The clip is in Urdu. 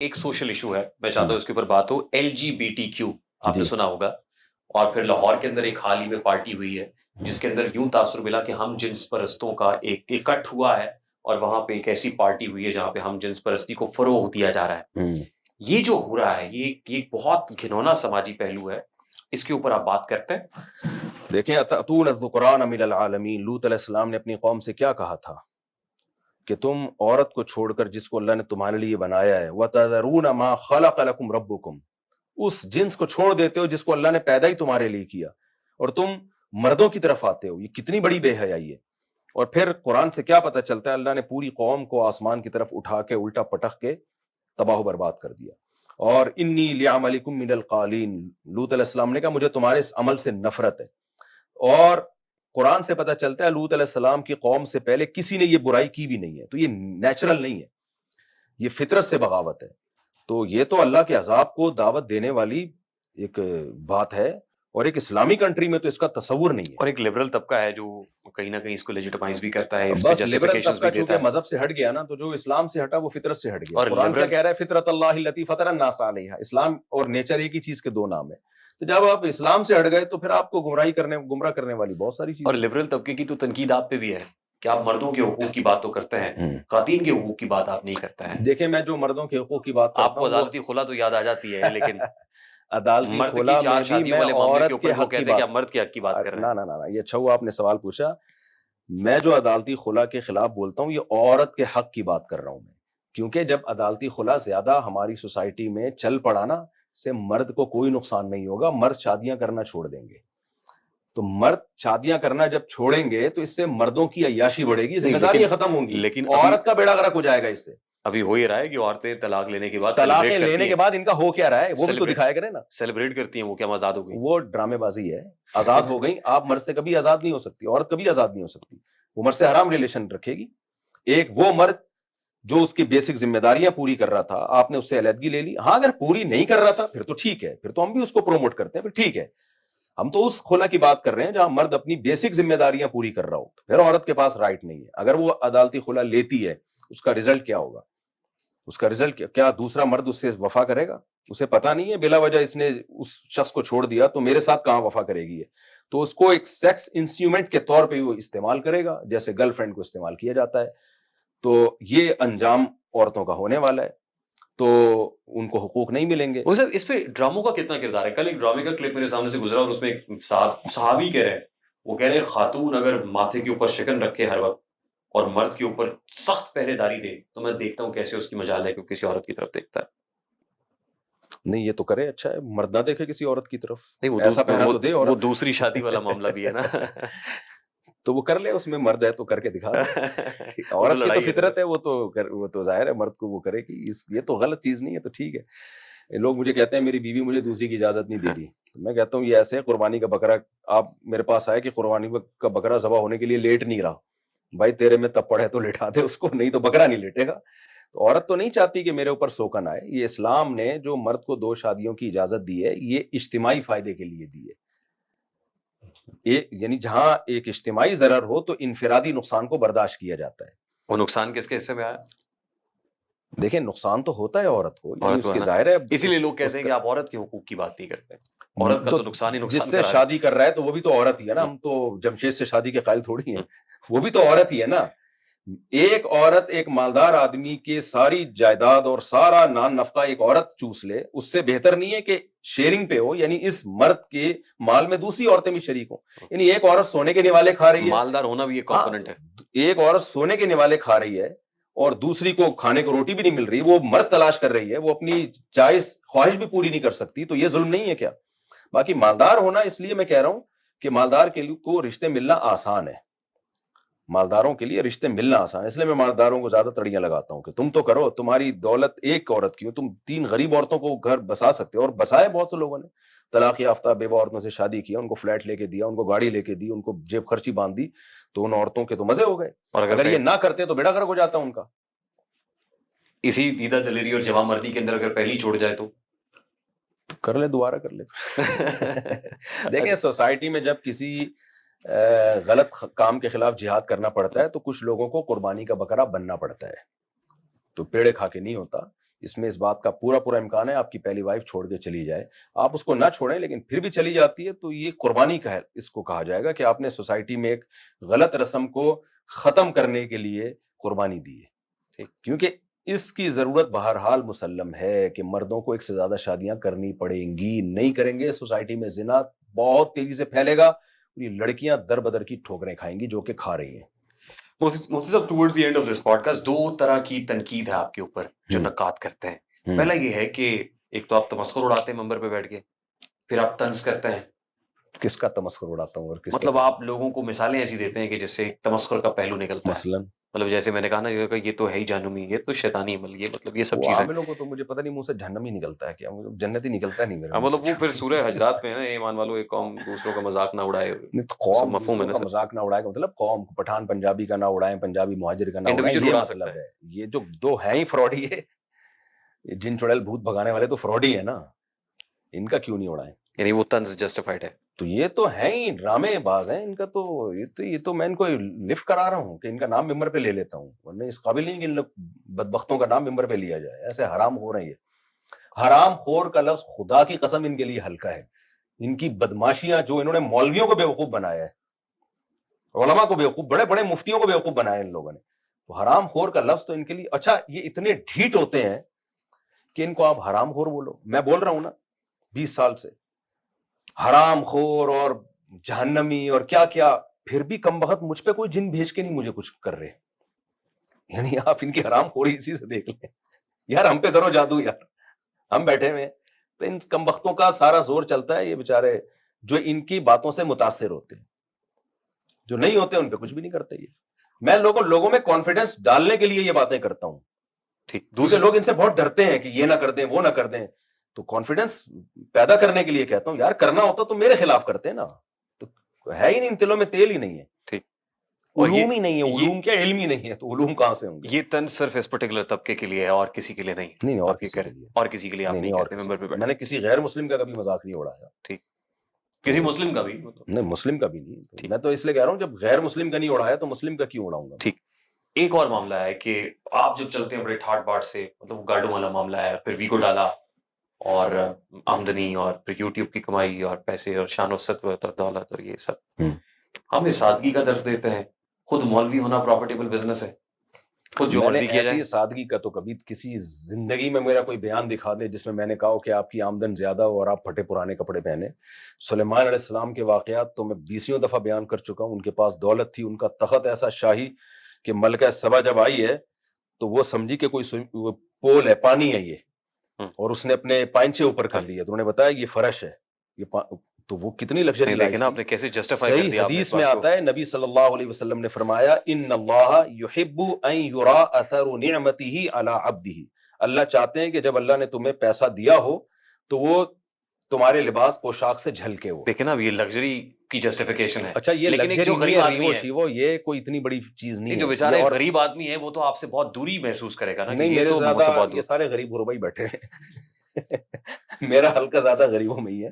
ایک سوشل ایشو ہے، میں چاہتا ہوں اس کے اوپر بات ہو، LGBTQ آپ نے جی سنا ہوگا، اور پھر لاہور کے اندر ایک حال ہی میں پارٹی ہوئی ہے جس کے اندر یوں تاثر ملا کہ ہم جنس پرستوں کا ایک اکٹھ ہوا ہے، اور وہاں پہ ایک ایسی پارٹی ہوئی ہے جہاں پہ ہم جنس پرستی کو فروغ دیا جا رہا ہے۔ یہ جو ہو رہا ہے یہ بہت گھنونا سماجی پہلو ہے، اس کے اوپر آپ بات کرتے ہیں؟ دیکھیں، اتأتون الذکران من العالمین، لوط علیہ السلام نے اپنی قوم سے کیا کہا تھا کہ تم عورت کو چھوڑ کر جس کو اللہ نے تمہارے لیے بنایا ہے، وَتَذَرُونَ مَا خَلَقَ لَكُمْ رَبُّكُمْ، اس جنس کو چھوڑ دیتے ہو جس کو اللہ نے پیدا ہی تمہارے لیے کیا، اور تم مردوں کی طرف آتے ہو۔ یہ کتنی بڑی بے حیائی ہے۔ اور پھر قرآن سے کیا پتہ چلتا ہے؟ اللہ نے پوری قوم کو آسمان کی طرف اٹھا کے الٹا پٹخ کے تباہ و برباد کر دیا۔ اور انی لعملکم من القالین، لوط علیہ السلام نے کہا مجھے تمہارے اس عمل سے نفرت ہے۔ اور قرآن سے پتہ چلتا ہے لوط علیہ السلام کی قوم سے پہلے کسی نے یہ برائی کی بھی نہیں ہے، تو یہ نیچرل نہیں ہے، یہ فطرت سے بغاوت ہے۔ تو یہ تو اللہ کے عذاب کو دعوت دینے والی ایک بات ہے، اور ایک اسلامی کنٹری میں تو اس کا تصور نہیں ہے۔ اور ایک لبرل طبقہ ہے جو کہیں نہ کہیں اس کو لیجیٹمائز بھی کرتا ہے، اس پہ بس لبرل جسٹیفیکیشنز طبقہ بھی دیتا چونکہ ہے۔ مذہب سے ہٹ گیا نا، تو جو اسلام سے ہٹا وہ فطرت سے ہٹ گیا۔ اور قرآن کیا لبرل کہہ رہا ہے؟ فطرت اللہ التی فطر الناس علیہا۔ اسلام اور نیچر ایک ہی چیز کے دو نام ہے۔ تو جب آپ اسلام سے ہٹ گئے تو پھر آپ کو گمراہ کرنے والی بہت ساری چیزیں۔ اور لبرل طبقے کی تو تنقید آپ پہ بھی ہے کہ آپ مردوں کے حقوق کی بات تو کرتے ہیں، خواتین کے حقوق کی بات آپ نہیں کرتے ہیں۔ دیکھیں، میں جو مردوں کے حقوق کی بات کرتا ہوں، آپ کو عدالتی خلا تو یاد آ جاتی ہے، لیکن عدالتی مرد خلا کی چار میں بھی شادیوں میں والے معاملے کے عورت اوپر کے وہ حق کی کہتے ہیں کہ بات، آپ مرد کے حق کی بات کر رہے ہیں۔ نہ یہ اچھا ہوا آپ نے سوال پوچھا۔ میں جو عدالتی خلا کے خلاف بولتا ہوں یہ عورت کے حق کی بات کر رہا ہوں میں، کیونکہ جب عدالتی خلا زیادہ ہماری سوسائٹی میں چل پڑا نا، سے مرد کو کوئی نقصان نہیں ہوگا، مرد شادیاں کرنا چھوڑ دیں گے۔ تو مرد شادیاں کرنا جب چھوڑیں گے تو اس سے مردوں کی عیاشی بڑھے گی، ذمہ داریاں ختم ہوں گی، لیکن عورت کا بیڑا غرق ہو جائے گا۔ اس سے ابھی ہو ہی رہا ہے کہ عورتیں طلاق لینے کے بعد طلاقیں لینے کے بعد ان کا ہو کیا رہا ہے وہ بھی تو دکھایا کرے نا۔ سیلیبریٹ کرتی ہیں وہ کہ ہم آزاد ہو گئی۔ وہ ڈرامے بازی ہے، آزاد ہو گئی۔ آپ مرد سے کبھی آزاد نہیں ہو سکتی، عورت کبھی آزاد نہیں ہو سکتی، وہ مرد سے حرام ریلیشن رکھے گی۔ ایک وہ مرد جو اس کی بیسک ذمہ داریاں پوری کر رہا تھا، آپ نے اس سے علیحدگی لے لی، ہاں اگر پوری نہیں کر رہا تھا پھر تو ٹھیک ہے، پھر تو ہم بھی اس کو پروموٹ کرتے ہیں، پھر ٹھیک ہے۔ ہم تو اس خلا کی بات کر رہے ہیں جہاں مرد اپنی بیسک ذمہ داریاں پوری کر رہا ہو، پھر عورت کے پاس رائٹ نہیں ہے۔ اگر وہ عدالتی خلا لیتی ہے، اس کا رزلٹ کیا ہوگا؟ اس کا رزلٹ کیا دوسرا مرد اس سے وفا کرے گا؟ اسے پتہ نہیں ہے بلا وجہ اس نے اس شخص کو چھوڑ دیا تو میرے ساتھ کہاں وفا کرے گی؟ تو اس کو ایک سیکس انسٹرومنٹ کے طور پہ وہ استعمال کرے گا، جیسے گرل فرینڈ کو استعمال کیا جاتا ہے۔ تو یہ انجام عورتوں کا ہونے والا ہے، تو ان کو حقوق نہیں ملیں گے۔ اس پہ ڈراموں کا کتنا کردار ہے؟ کل ایک ڈرامے کا کلپ میرے سامنے سے گزرا اور اس میں ایک صحابی کہہ رہے ہیں، وہ کہہ رہے ہیں خاتون اگر ماتھے کے اوپر شکن رکھے ہر وقت اور مرد کے اوپر سخت پہرے داری دے تو میں دیکھتا ہوں کیسے اس کی مجال ہے کہ کسی عورت کی طرف دیکھتا ہے۔ نہیں یہ تو کرے، اچھا ہے، مرد نہ دیکھے کسی عورت کی طرف، ایسا پہنا تو دے عورت۔ وہ دوسری شادی والا معاملہ بھی ہے نا، تو وہ کر لے، اس میں مرد ہے تو کر کے دکھا دے۔ عورت کی تو فطرت ہے، وہ تو ظاہر ہے مرد کو وہ کرے گی، یہ تو غلط چیز نہیں ہے، تو ٹھیک ہے۔ لوگ مجھے کہتے ہیں میری بیوی مجھے دوسری کی اجازت نہیں دے رہی، تو میں کہتا ہوں یہ ایسے ہے، قربانی کا بکرا آپ میرے پاس آئے کہ قربانی کا بکرا ذبح ہونے کے لیے لیٹ نہیں رہا، بھائی تیرے میں تب پڑے تو لٹا دے اس کو، نہیں تو بکرا نہیں لیٹے گا۔ تو عورت تو نہیں چاہتی کہ میرے اوپر سوکن آئے۔ یہ اسلام نے جو مرد کو 2 شادیوں کی اجازت دی ہے، یہ اجتماعی فائدے کے لیے دی ہے، یعنی جہاں ایک اجتماعی ضرر ہو تو انفرادی نقصان کو برداشت کیا جاتا ہے۔ وہ نقصان کس کے حصے میں آیا؟ دیکھیں نقصان تو ہوتا ہے عورت کو، یعنی اس کے نا، ظاہر ہے، اسی لیے لوگ کہتے ہیں کہ آپ عورت کے حقوق کی بات نہیں کرتے، عورت کا تو نقصان ہی نقصان جس سے شادی کر رہا ہے تو وہ بھی تو عورت ہی ہے نا، ہم تو جمشید سے شادی کے قائل تھوڑی ہیں، وہ بھی تو عورت ہی ہے نا۔ ایک عورت ایک مالدار آدمی کی ساری جائیداد اور سارا نان نفقہ ایک عورت چوس لے، اس سے بہتر نہیں ہے کہ شیئرنگ پہ ہو، یعنی اس مرد کے مال میں دوسری عورتیں بھی شریک ہوں۔ یعنی ایک عورت سونے کے نوالے کھا رہی ہے، مالدار ہونا بھی ایک کمپوننٹ ہے۔ ایک عورت سونے کے نوالے کھا رہی ہے اور دوسری کو کھانے کو روٹی بھی نہیں مل رہی، وہ مرد تلاش کر رہی ہے، وہ اپنی جائز خواہش بھی پوری نہیں کر سکتی، تو یہ ظلم نہیں ہے کیا؟ باقی مالدار ہونا، اس لیے میں کہہ رہا ہوں کہ مالدار کے لیے کو رشتے ملنا آسان ہے، مالداروں کے لیے رشتے ملنا آسان ہے، اس لیے میں مالداروں کو زیادہ تڑیاں لگاتا ہوں کہ تم تو کرو، تمہاری دولت ایک عورت کی ہو، تم 3 غریب عورتوں کو گھر بسا سکتے ہو، اور بسائے بہت سے لوگوں نے، طلاق یافتہ بیوہ عورتوں سے شادی کیا، ان کو فلیٹ لے کے دیا، ان کو گاڑی لے کے دی، ان کو جیب خرچی باندھ دی، تو ان عورتوں کے تو مزے ہو گئے، اور اگر یہ نہ کرتے تو بیڑا غرق ہو جاتا ان کا۔ اسی دیدہ دلیری اور جوان مردی کے اندر اگر پہلی چھوڑ جائے تو کر لے، دوبارہ کر لے۔ دیکھیں سوسائٹی میں جب کسی غلط کام کے خلاف جہاد کرنا پڑتا ہے تو کچھ لوگوں کو قربانی کا بکرا بننا پڑتا ہے، تو پیڑے کھا کے نہیں ہوتا، اس میں اس بات کا پورا پورا امکان ہے آپ کی پہلی وائف چھوڑ کے چلی جائے, آپ اس کو نہ چھوڑیں لیکن پھر بھی چلی جاتی ہے تو یہ قربانی کا ہے, اس کو کہا جائے گا کہ آپ نے سوسائٹی میں ایک غلط رسم کو ختم کرنے کے لیے قربانی دی ہے. کیونکہ اس کی ضرورت بہرحال مسلم ہے کہ مردوں کو ایک سے زیادہ شادیاں کرنی پڑیں گی, نہیں کریں گے سوسائٹی میں زنا بہت تیزی سے پھیلے گا, یہ لڑکیاں در بدر کی ٹھوکریں کھائیں گی جو کہ کھا رہی ہیں. مفتی صاحب towards the end of this podcast 2 طرح کی تنقید ہے آپ کے اوپر جو نقاد کرتے ہیں. پہلا یہ ہے کہ ایک تو آپ تمسخر اڑاتے ہیں ممبر پہ بیٹھ کے, پھر آپ طنز کرتے ہیں. کس کا تمسخر اڑاتا ہوں اور کس مطلب آپ لوگوں کو مثالیں ایسی دیتے ہیں کہ جس سے تمسخر کا پہلو نکلتا ہے. مثلاً مطلب جیسے میں نے کہا نا یہ تو ہے ہی جہنمی, یہ تو شیطانی عمل, یہ مطلب یہ سب چیزیں عاملوں کو تو مجھے پتہ نہیں منہ سے جہنم ہی نکلتا ہے کیا, جنت ہی نکلتا نہیں میرے. مطلب وہ پھر سورہ حجرات میں ہے نا, ایمان والو ایک قوم دوسروں کا مذاق نہ اڑائے. قوم مفہوم ہے نا کا مذاق نہ اڑائے گا مطلب قوم پٹھان پنجابی کا نہ اڑائیں, پنجابی مہاجر کا نہ اڑائیں, انڈیویجول یہ اڑا مطلب سکتا ہے. یہ جو دو ہیں ہی فراڈی ہے, جن چڑیل بھوت بھگانے والے تو فراڈی ہے نا, ان کا کیوں نہیں اڑائیں. یعنی وہ طنز جسٹیفائڈ ہے. تو یہ تو ہیں ہی ڈرامے باز ہیں, ان کا تو یہ تو میں ان کو لفٹ کرا رہا ہوں کہ ان کا نام ممبر پہ لے لیتا ہوں, ورنہ اس قابل نہیں کہ ان لوگ بدبختوں کا نام ممبر پہ لیا جائے. ایسے حرام خور ہیں یہ. حرام خور کا لفظ خدا کی قسم ان کے لیے ہلکا ہے. ان کی بدماشیاں جو انہوں نے مولویوں کو بیوقوف بنایا ہے, علماء کو بیوقوف, بڑے بڑے مفتیوں کو بیوقوف بنایا ان لوگوں نے, تو حرام خور کا لفظ تو ان کے لیے اچھا. یہ اتنے ڈھیٹ ہوتے ہیں کہ ان کو آپ حرام خور بولو. میں بول رہا ہوں نا 20 سال سے حرام خور اور جہنمی اور کیا کیا, پھر بھی کم بخت مجھ پہ کوئی جن بھیج کے نہیں مجھے کچھ کر رہے. یعنی آپ ان کی حرام خوری اسی سے دیکھ لیں یار, ہم پہ کرو جادو یار, ہم بیٹھے ہوئے. تو ان کم بختوں کا سارا زور چلتا ہے. یہ بیچارے جو ان کی باتوں سے متاثر ہوتے ہیں, جو نہیں ہوتے ان پہ کچھ بھی نہیں کرتے. یہ میں لوگوں میں کانفیڈنس ڈالنے کے لیے یہ باتیں کرتا ہوں. ٹھیک, دوسرے لوگ ان سے بہت ڈرتے ہیں کہ یہ نہ کر دیں وہ نہ کر دیں, تو کانفیڈنس پیدا کرنے کے لیے کہتا ہوں یار کرنا ہوتا تو میرے خلاف کرتے نا. تو ہے ہی نہیں, ان تلوں میں تیل ہی نہیں ہے. ٹھیک, علوم ہی نہیں ہے, علوم کیا علم ہی نہیں ہے, تو علوم کہاں سے ہوں گے. یہ طنز صرف اس پرٹیکولر طبقے کے لیے ہے اور کسی کے لیے نہیں. نہیں, اور آپ یہ کسی کریں کے لیے, اور کسی کے لیے آپ نہیں کہتے ممبر پہ بیٹھ. میں نے کسی غیر مسلم کا کبھی مذاق نہیں اڑایا. ٹھیک, کسی مسلم کا بھی نہیں, مسلم کا بھی نہیں. میں تو اس لیے کہہ رہا ہوں جب غیر مسلم کا نہیں اڑایا تو مسلم کا کیوں اڑاؤں گا. ٹھیک. ایک اور معاملہ ہے کہ آپ جب چلتے ہیں بڑے ٹھاٹ باٹ سے, مطلب گاڑوں والا معاملہ ہے, پھر ویگو ڈالا اور آمدنی اور پھر یوٹیوب کی کمائی اور پیسے اور شان و ستوت اور دولت اور یہ سب, ہمیں سادگی کا درس دیتے ہیں. خود مولوی ہونا پروفیٹیبل بزنس ہے, خود جو مرضی کیا جائے. ایسی سادگی کا تو کبھی کسی زندگی میں میرا کوئی بیان دکھا دے جس میں میں نے کہا کہ آپ کی آمدن زیادہ ہو اور آپ پھٹے پرانے کپڑے پہنے. سلیمان علیہ السلام کے واقعات تو میں 20 دفعہ بیان کر چکا ہوں. ان کے پاس دولت تھی, ان کا تخت ایسا شاہی کہ ملکہ سبا جب آئی ہے تو وہ سمجھی کہ کوئی پول ہے, پانی ہے یہ, اور اس نے اپنے پائنچے اوپر کر لیے, تو انہوں نے بتایا یہ فرش ہے, یہ تو وہ کتنی لگژری لائف تھی. آپ نے کیسے جسٹیفائی کر دیا. حدیث میں آتا ہے, نبی صلی اللہ علیہ وسلم نے فرمایا ان اللہ یحب ان یرا اثر نعمته علی عبده, اللہ چاہتے ہیں کہ جب اللہ نے تمہیں پیسہ دیا ہو تو وہ تمہارے لباس پوشاک سے جھلکے ہو. دیکھیں نا اب یہ لگژری کی جسٹیفیکیشن ہے. اچھا, یہ لیکن ایک جو لگژری غریب آدمی ہے وہ یہ کوئی اتنی بڑی چیز نہیں ہے. جو بیچارہ غریب آدمی ہے وہ تو آپ سے بہت دوری محسوس کرے گا نا. نہیں, میرے زیادہ یہ سارے غریب غربا ہی بیٹھے ہیں میرا حلقہ زیادہ غریبوں میں ہی ہے.